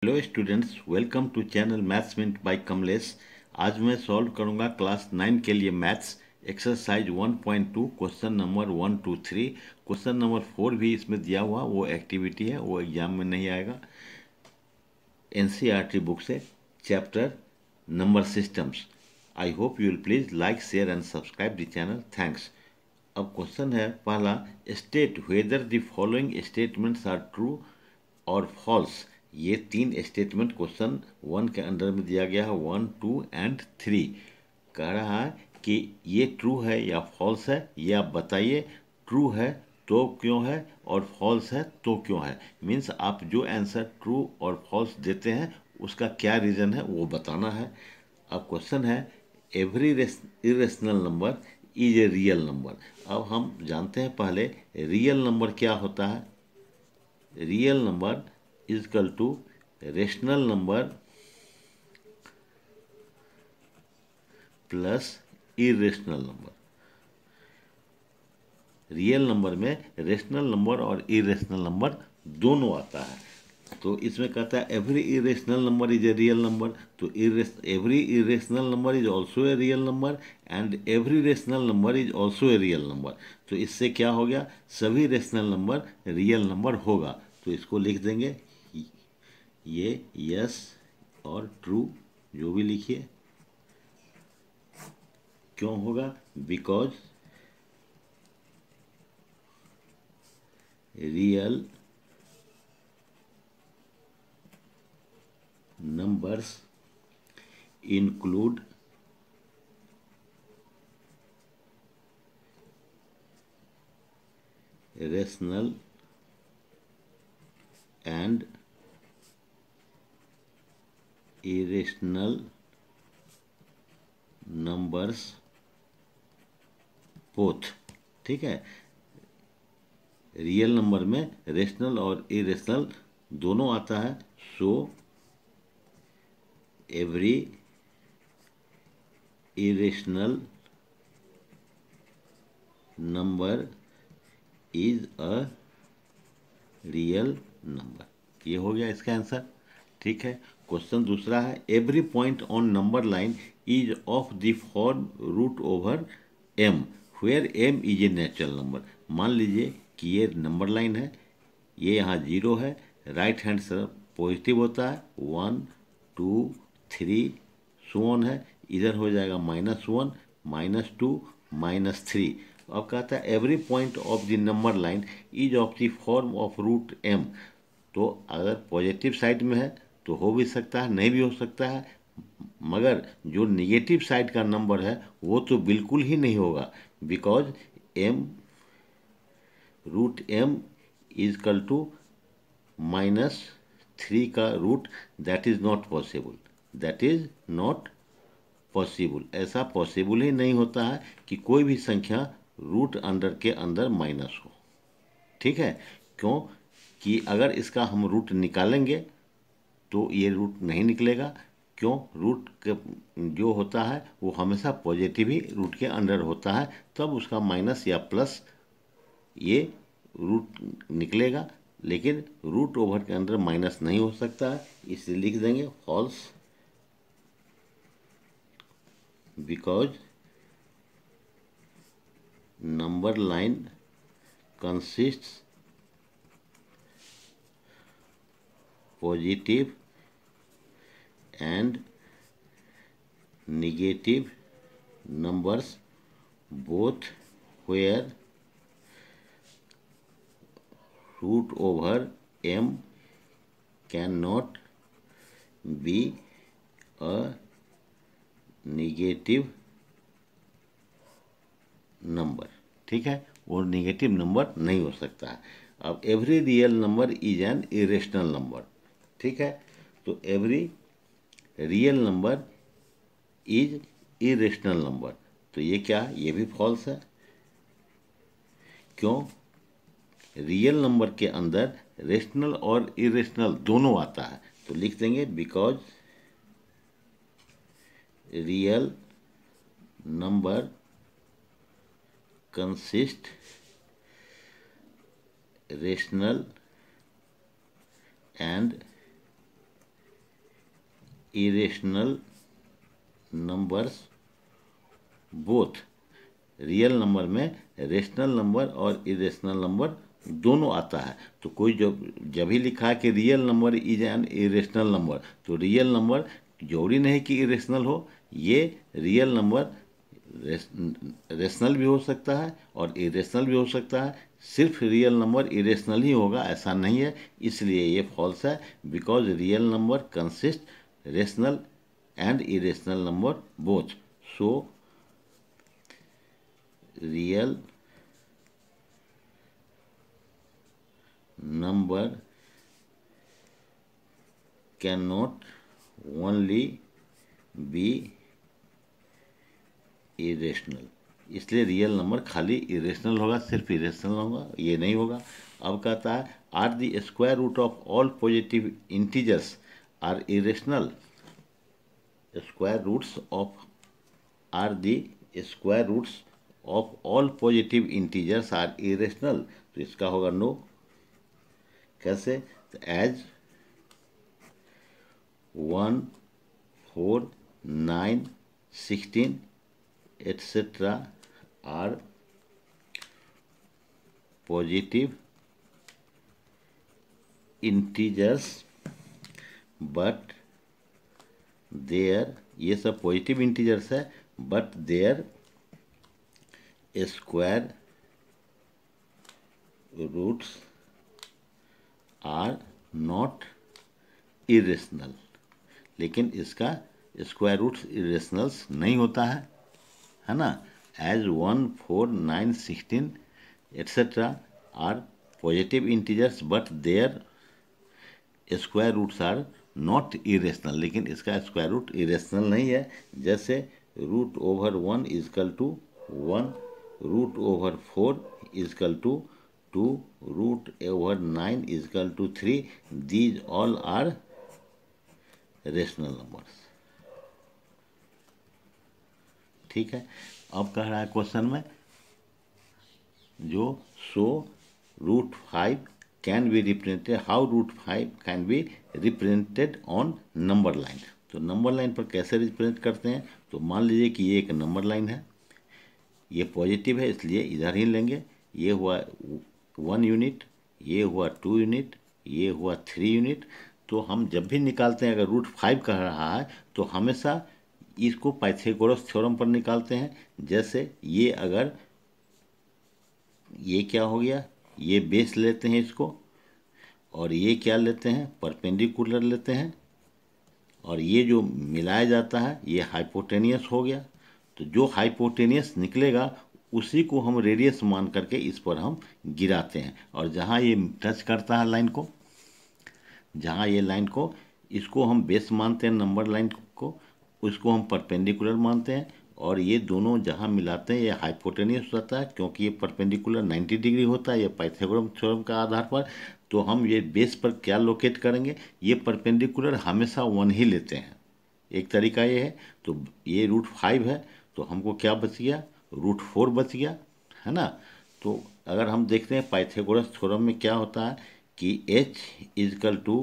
Hello students, welcome to channel maths minute by Kamlesh. आज मैं solve करूंगा क्लास 9 के लिए maths exercise 1.2 question number 1 2 3। Question number 4 भी इसमें दिया हुआ, वो एक्टिविटी है, वो एग्जाम में नहीं आएगा। एनसीईआरटी बुक से chapter number systems. I hope you will please like share and subscribe the channel. Thanks. अब क्वेश्चन है पहला, state whether the following statements are true और फॉल्स। ये तीन स्टेटमेंट क्वेश्चन 1 के अंदर में दिया गया है, 1 2 एंड 3। कह रहा है कि ये ट्रू है या फॉल्स है, ये आप बताइए। ट्रू है तो क्यों है और फॉल्स है तो क्यों है। मीन्स आप जो आंसर ट्रू और फॉल्स देते हैं उसका क्या रीज़न है वो बताना है। अब क्वेश्चन है, every irrational number is a real number. अब हम जानते हैं पहले रियल नंबर क्या होता है। Real number is equal to rational number plus irrational number. Real number में रेशनल नंबर और इरेशनल नंबर दोनों आता है। तो इसमें कहता है every irrational number is a real number. तो every irrational number is also a real number and every rational number is also a real number. तो इससे क्या हो गया, सभी रेशनल नंबर रियल नंबर होगा। तो इसको लिख देंगे, ये यस और ट्रू जो भी लिखिए। क्यों होगा, because real numbers include rational and irrational numbers both. ठीक है, रियल नंबर में रेशनल और इरेशनल दोनों आता है। So every irrational number is a real number. ये हो गया इसका आंसर। ठीक है, क्वेश्चन दूसरा है, every point on number line is of the form root over m where m is a natural number. मान लीजिए कि ये नंबर लाइन है, ये यहाँ 0 है, राइट हैंड तरफ पॉजिटिव होता है, 1 2 3 सोन है, इधर हो जाएगा -1 -2 -3। अब कहता है every point of the number line is of the form of root m. तो अगर पॉजिटिव साइड में है तो हो भी सकता है, नहीं भी हो सकता है, मगर जो निगेटिव साइड का नंबर है वो तो बिल्कुल ही नहीं होगा। Because m root m is equal to -3 का root, that is not possible. That is not possible. ऐसा पॉसिबल ही नहीं होता है कि कोई भी संख्या रूट अंडर के अंदर माइनस हो। ठीक है, क्यों कि अगर इसका हम रूट निकालेंगे तो ये रूट नहीं निकलेगा। क्यों, रूट के जो होता है वो हमेशा पॉजिटिव ही रूट के अंडर होता है, तब उसका माइनस या प्लस ये रूट निकलेगा। लेकिन रूट ओवर के अंदर माइनस नहीं हो सकता है, इसलिए लिख देंगे false. Because number line consists positive and negative numbers both where root over m cannot be a negative number. ठीक है, वो नेगेटिव नंबर नहीं हो सकता है। अब every real number is an irrational number. ठीक है, तो every real number is irrational number. तो ये क्या, ये भी फॉल्स है। क्यों, रियल नंबर के अंदर रेशनल और इरेशनल दोनों आता है। तो लिख देंगे because real number consist rational and irrational numbers both. Real number में रेशनल नंबर और इरेशनल नंबर दोनों आता है। तो कोई जब ही लिखा है कि real number is an irrational number, तो रियल नंबर जरूरी नहीं कि इरेशनल हो। ये रियल नंबर रेशनल भी हो सकता है और इरेशनल भी हो सकता है। सिर्फ रियल नंबर इरेशनल ही होगा ऐसा नहीं है, इसलिए ये फॉल्स है। Because real number consist rational and irrational number both. So real number cannot only be irrational। इसलिए रियल नंबर खाली इरेशनल होगा, सिर्फ इरेशनल होगा ये नहीं होगा। अब कहता है are the square root of all positive integers are irrational. Square roots of are the square roots of all positive integers are irrational. तो इसका होगा नो। कैसे? तो as 1, 4, 9, 16 etc. are positive integers but their, ये सब positive integers है, but their square roots are not irrational. लेकिन इसका स्क्वायर रूट्स इरेशनल्स नहीं होता है ना। As 1, 4, 9, 16 etcetera are positive integers but their square roots are not irrational. लेकिन इसका स्क्वायर रूट इरेशनल नहीं है। जैसे root over 1 is equal to 1, root over 4 is equal to 2, root over 9 is equal to 3। These all are rational numbers. ठीक है। अब कह रहा है क्वेश्चन में जो so root 5 can be represented, how root 5 can be represented on number line. तो number line पर कैसे रिप्रेजेंट करते हैं? तो मान लीजिए कि ये एक नंबर लाइन है, ये पॉजिटिव है इसलिए इधर ही लेंगे। ये हुआ 1 यूनिट, ये हुआ 2 यूनिट, ये हुआ 3 यूनिट। तो हम जब भी निकालते हैं, अगर रूट 5 कह रहा है तो हमेशा इसको पाइथागोरस थ्योरम पर निकालते हैं। जैसे ये अगर ये क्या हो गया, ये बेस लेते हैं इसको, और ये क्या लेते हैं, परपेंडिकुलर लेते हैं, और ये जो मिलाया जाता है ये हाइपोटेनियस हो गया। तो जो हाइपोटेनियस निकलेगा उसी को हम रेडियस मान करके इस पर हम गिराते हैं। और जहाँ ये टच करता है लाइन को, जहाँ ये लाइन को, इसको हम बेस मानते हैं नंबर लाइन को, उसको हम परपेंडिकुलर मानते हैं। और ये दोनों जहाँ मिलाते हैं ये हाइपोटेनियस होता है, क्योंकि ये परपेंडिकुलर 90 डिग्री होता है ये पाइथागोरस थ्योरम का आधार पर। तो हम ये बेस पर क्या लोकेट करेंगे, ये परपेंडिकुलर हमेशा 1 ही लेते हैं। एक तरीका ये है। तो ये रूट 5 है तो हमको क्या बच गया, रूट 4 बच गया, है ना। तो अगर हम देखते हैं पाइथागोरस थ्योरम में क्या होता है कि h is equal to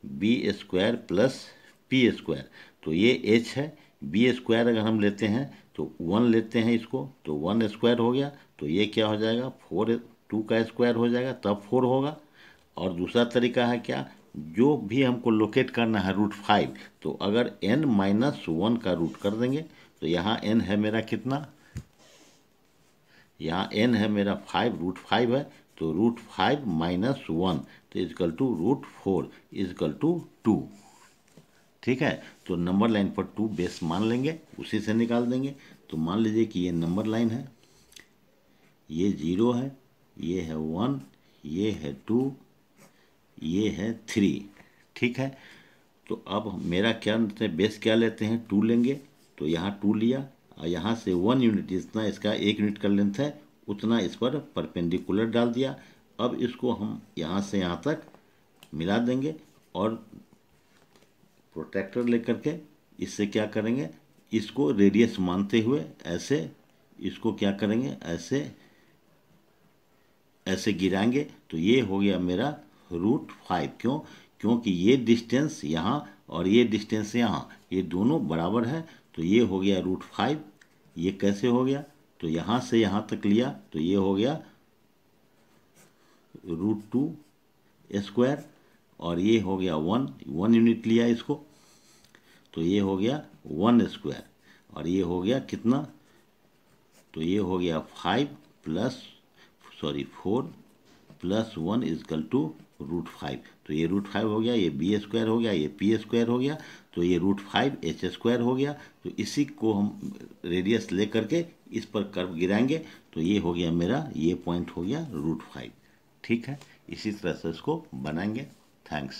b square plus p square. तो ये h है, बी स्क्वायर अगर हम लेते हैं तो 1 लेते हैं इसको, तो 1 स्क्वायर हो गया। तो ये क्या हो जाएगा, 4, 2 का स्क्वायर हो जाएगा तब 4 होगा। और दूसरा तरीका है क्या, जो भी हमको लोकेट करना है रूट 5, तो अगर n-1 का रूट कर देंगे तो यहाँ n है मेरा कितना, यहाँ n है मेरा 5, रूट 5 है। तो रूट 5 माइनस 1 तो is equal to root 4 is equal to 2। ठीक है। तो नंबर लाइन पर 2 बेस मान लेंगे, उसी से निकाल देंगे। तो मान लीजिए कि ये नंबर लाइन है, ये 0 है, ये है 1, ये है 2, ये है 3। ठीक है। तो अब मेरा क्या लेते हैं, बेस क्या लेते हैं, 2 लेंगे। तो यहाँ 2 लिया और यहाँ से 1 यूनिट, जितना इसका 1 यूनिट का लेंथ है उतना इस पर परपेंडिकुलर डाल दिया। अब इसको हम यहाँ से यहाँ तक मिला देंगे और प्रोट्रैक्टर लेकर के इससे क्या करेंगे, इसको रेडियस मानते हुए ऐसे इसको क्या करेंगे, ऐसे ऐसे गिराएंगे। तो ये हो गया मेरा रूट 5। क्यों? क्योंकि ये डिस्टेंस यहाँ और ये डिस्टेंस यहाँ, ये दोनों बराबर है, तो ये हो गया √5। ये कैसे हो गया, तो यहाँ से यहाँ तक लिया तो ये हो गया √2², और ये हो गया 1 यूनिट लिया इसको, तो ये हो गया 1², और ये हो गया कितना, तो ये हो गया 4 + 1 = √5। तो ये √5 हो गया, ये b² हो गया, ये p² हो गया, तो ये √5 h² हो गया। तो इसी को हम रेडियस ले करके इस पर कर्व गिराएंगे, तो ये हो गया मेरा, ये पॉइंट हो गया √5। ठीक है, इसी तरह से इसको बनाएंगे। थैंक्स।